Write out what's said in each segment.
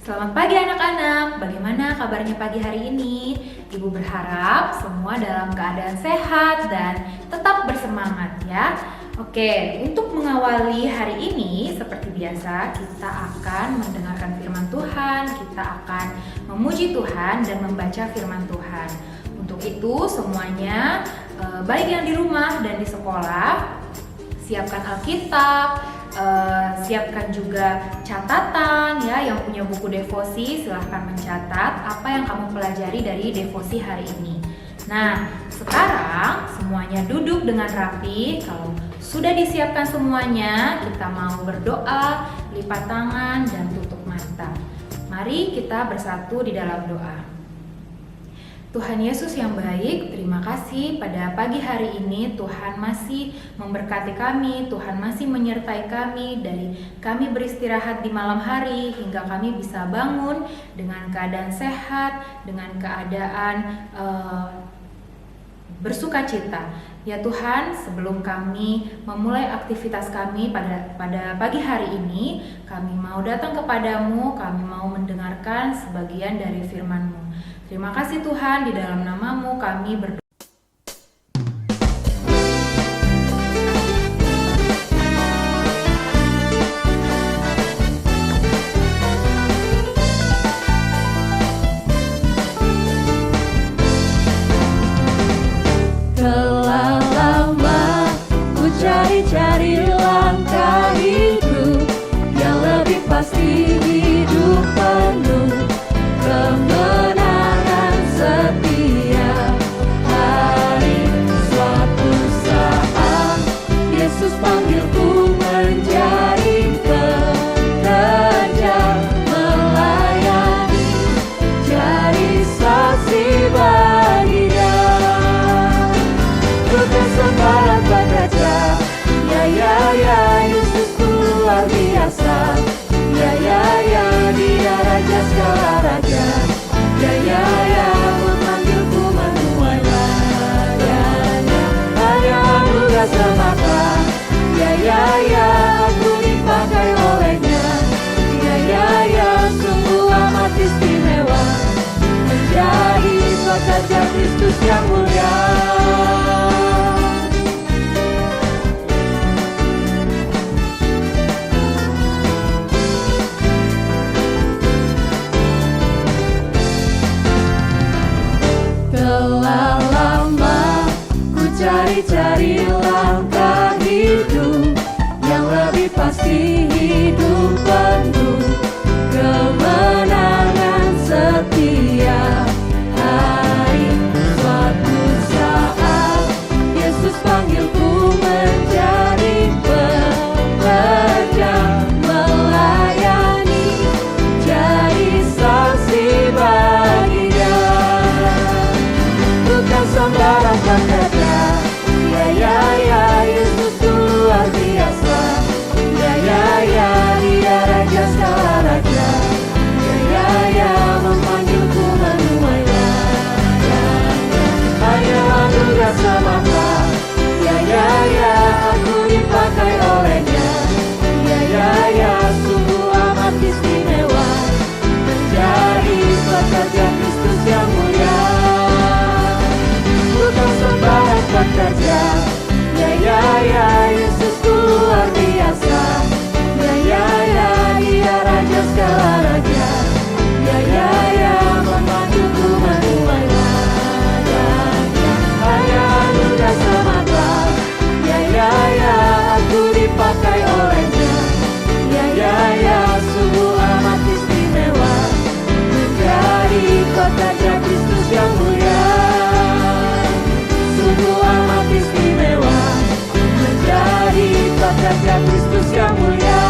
Selamat pagi anak-anak, bagaimana kabarnya pagi hari ini? Ibu berharap semua dalam keadaan sehat dan tetap bersemangat ya. Oke, untuk mengawali hari ini seperti biasa kita akan mendengarkan firman Tuhan, kita akan memuji Tuhan dan membaca firman Tuhan. Untuk itu semuanya, baik yang di rumah dan di sekolah, siapkan Alkitab, siapkan juga catatan ya. Yang punya buku devosi silahkan mencatat apa yang kamu pelajari dari devosi hari ini. Nah, sekarang semuanya duduk dengan rapi. Kalau sudah disiapkan semuanya, kita mau berdoa, lipat tangan dan tutup mata. Mari kita bersatu di dalam doa. Tuhan Yesus yang baik, terima kasih pada pagi hari ini Tuhan masih memberkati kami, Tuhan masih menyertai kami dari kami beristirahat di malam hari hingga kami bisa bangun dengan keadaan sehat, dengan keadaan bersukacita. Ya Tuhan, sebelum kami memulai aktivitas kami pada pagi hari ini, kami mau datang kepadamu, kami mau mendengarkan sebagian dari firman-Mu. Terima kasih Tuhan, di dalam nama-Mu kami berdoa. Telah lama ku cari-cari langkah hidup yang lebih pasti, hidup penuh kemenangan setiap hari. Suatu saat Yesus panggilku menjadi pekerja, melayani, jadi saksi bagi Dia. Bukan sembarang pekerja, ya, Yesusku luar biasa. Ya, Dia Raja segala raja. Ya, memanggilku menuai ladangnya. Hanya anugerah semata. Ya, aku dipakai olehnya. Ya, sungguh amat istimewa, menjadi pekerja Kristus yang mulia. Telah lama ku cari-cari langkah hidup yang lebih pasti, hidup penuh kemenangan setiap hari. Suatu saat Yesus panggilku menjadi pekerja, melayani, jadi saksi bagi Dia. Bukan sembarang pekerja, ya, Yesus luar biasa. Ya, Dia Raja segala raja. Ya, memanggilku menuai ladangnya. Hanya anugerah semata. Ya, aku dipakai olehnya. Ya, sungguh amat istimewa, menjadi pekerja Kristus yang mulia. Bukan sembarang pekerja, ya, Yesusku luar biasa. Ya, Dia Raja segala raja. Ya, memanggilku menuai ladangnya. Hanya anugerah semata. Ya, aku dipakai olehnya. Ya, sungguh amat istimewa, menjadi pekerja Kristus yang mulia. Sungguh amat istimewa, menjadi pekerja Kristus yang mulia.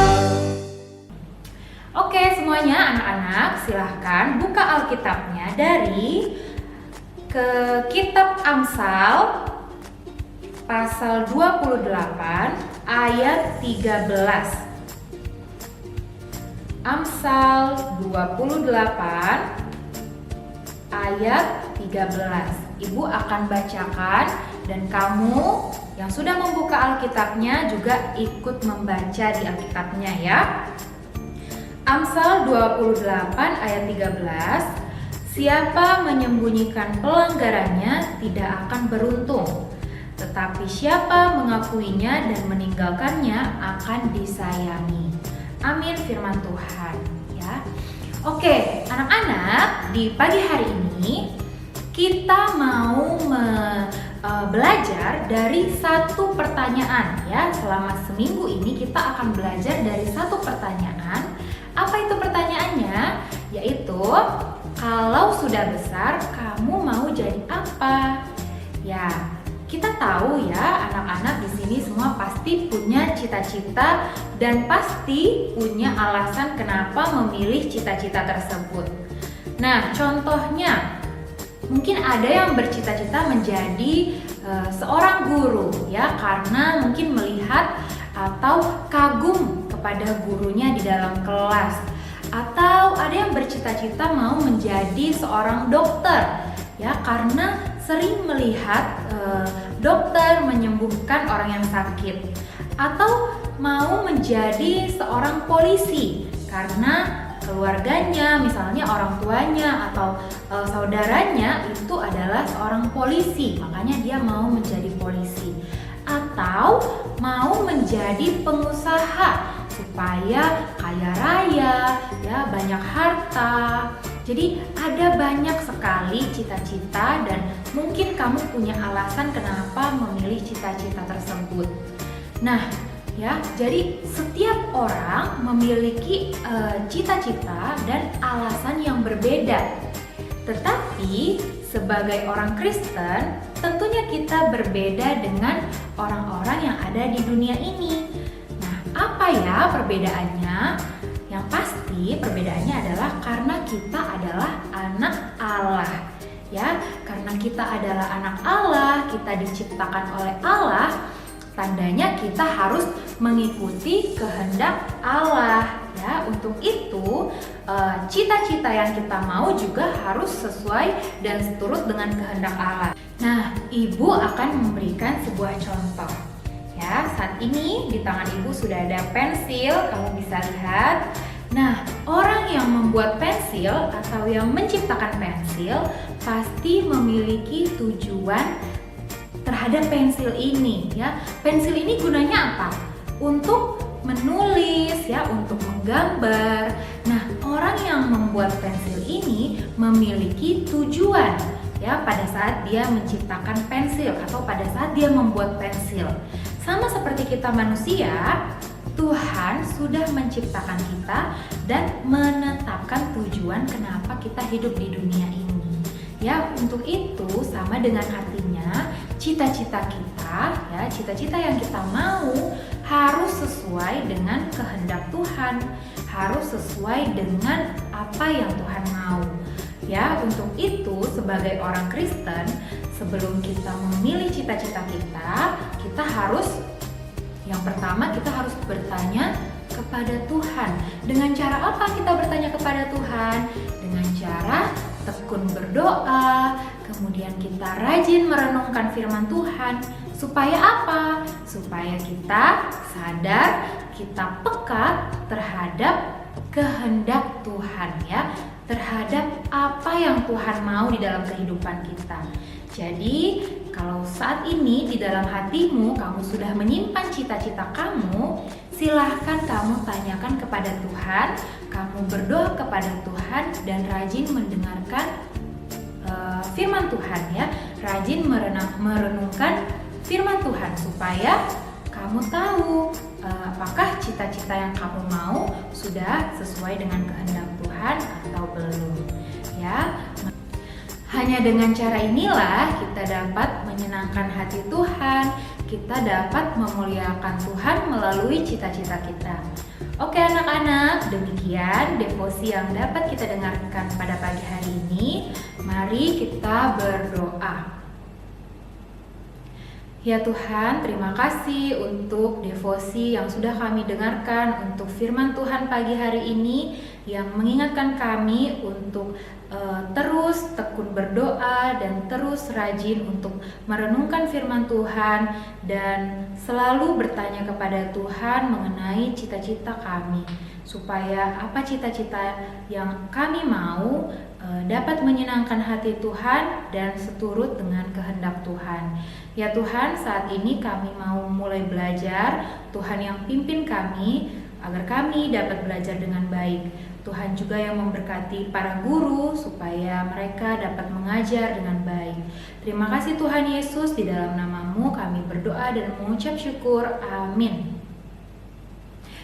Oke semuanya anak-anak, silahkan buka Alkitabnya dari ke Kitab Amsal pasal 28 ayat 13. Amsal 28 ayat 13. Ibu akan bacakan dan kamu yang sudah membuka Alkitabnya juga ikut membaca di Alkitabnya ya. Amsal 28 ayat 13, siapa menyembunyikan pelanggarannya tidak akan beruntung, tetapi siapa mengakuinya dan meninggalkannya akan disayangi. Amin firman Tuhan ya. Oke, anak-anak, di pagi hari ini kita mau belajar dari satu pertanyaan ya. Selama seminggu ini kita akan belajar dari satu pertanyaan. Apa itu pertanyaannya? Yaitu, kalau sudah besar kamu mau jadi apa? Ya, kita tahu ya, anak-anak di sini semua pasti punya cita-cita dan pasti punya alasan kenapa memilih cita-cita tersebut. Nah, contohnya mungkin ada yang bercita-cita menjadi seorang guru ya, karena mungkin melihat atau kagum kepada gurunya di dalam kelas. Atau ada yang bercita-cita mau menjadi seorang dokter ya, karena sering melihat dokter menyembuhkan orang yang sakit. Atau mau menjadi seorang polisi karena keluarganya, misalnya orang tuanya atau saudaranya itu adalah seorang polisi, makanya dia mau menjadi polisi. Atau mau menjadi pengusaha supaya kaya raya, ya, banyak harta. Jadi ada banyak sekali cita-cita dan mungkin kamu punya alasan kenapa memilih cita-cita tersebut. Nah, ya, jadi setiap orang memiliki cita-cita dan alasan yang berbeda. Tetapi sebagai orang Kristen, tentunya kita berbeda dengan orang-orang yang ada di dunia ini. Nah, apa ya perbedaannya? Yang pasti perbedaannya adalah karena kita adalah anak Allah. Ya, karena kita adalah anak Allah, kita diciptakan oleh Allah, tandanya kita harus mengikuti kehendak Allah. Ya, untuk itu cita-cita yang kita mau juga harus sesuai dan seturut dengan kehendak Allah. Nah, Ibu akan memberikan sebuah contoh. Ya, saat ini di tangan Ibu sudah ada pensil, kamu bisa lihat. Nah, orang yang membuat pensil atau yang menciptakan pensil pasti memiliki tujuan terhadap pensil ini ya. Pensil ini gunanya apa? Untuk menulis ya, untuk menggambar. Nah, orang yang membuat pensil ini memiliki tujuan ya pada saat dia menciptakan pensil atau pada saat dia membuat pensil. Sama seperti kita manusia, Tuhan sudah menciptakan kita dan menetapkan tujuan kenapa kita hidup di dunia ini. Ya, untuk itu sama dengan artinya cita-cita kita ya, cita-cita yang kita mau harus sesuai dengan kehendak Tuhan, harus sesuai dengan apa yang Tuhan mau. Ya, untuk itu sebagai orang Kristen, sebelum kita memilih cita-cita kita harus yang pertama kita harus bertanya kepada Tuhan. Dengan cara apa kita bertanya kepada Tuhan? Dengan cara tekun berdoa, kemudian kita rajin merenungkan firman Tuhan. Supaya apa? Supaya kita sadar, kita peka terhadap kehendak Tuhan ya, terhadap apa yang Tuhan mau di dalam kehidupan kita. Jadi, kalau saat ini di dalam hatimu kamu sudah menyimpan cita-cita kamu, silahkan kamu tanyakan kepada Tuhan, kamu berdoa kepada Tuhan dan rajin mendengarkan firman Tuhan ya, rajin merenungkan firman Tuhan supaya kamu tahu apakah cita-cita yang kamu mau sudah sesuai dengan kehendak Tuhan atau belum ya. Hanya dengan cara inilah kita dapat menyenangkan hati Tuhan, kita dapat memuliakan Tuhan melalui cita-cita kita. Oke anak-anak, demikian devosi yang dapat kita dengarkan pada pagi hari ini. Mari kita berdoa. Ya Tuhan, terima kasih untuk devosi yang sudah kami dengarkan, untuk firman Tuhan pagi hari ini yang mengingatkan kami untuk terus tekun berdoa dan terus rajin untuk merenungkan firman Tuhan dan selalu bertanya kepada Tuhan mengenai cita-cita kami, supaya apa cita-cita yang kami mau dapat menyenangkan hati Tuhan dan seturut dengan kehendak Tuhan. Ya Tuhan, saat ini kami mau mulai belajar, Tuhan yang pimpin kami agar kami dapat belajar dengan baik. Tuhan juga yang memberkati para guru supaya mereka dapat mengajar dengan baik. Terima kasih Tuhan Yesus, di dalam nama-Mu kami berdoa dan mengucap syukur. Amin.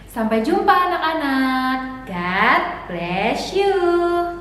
Sampai jumpa anak-anak. God bless you.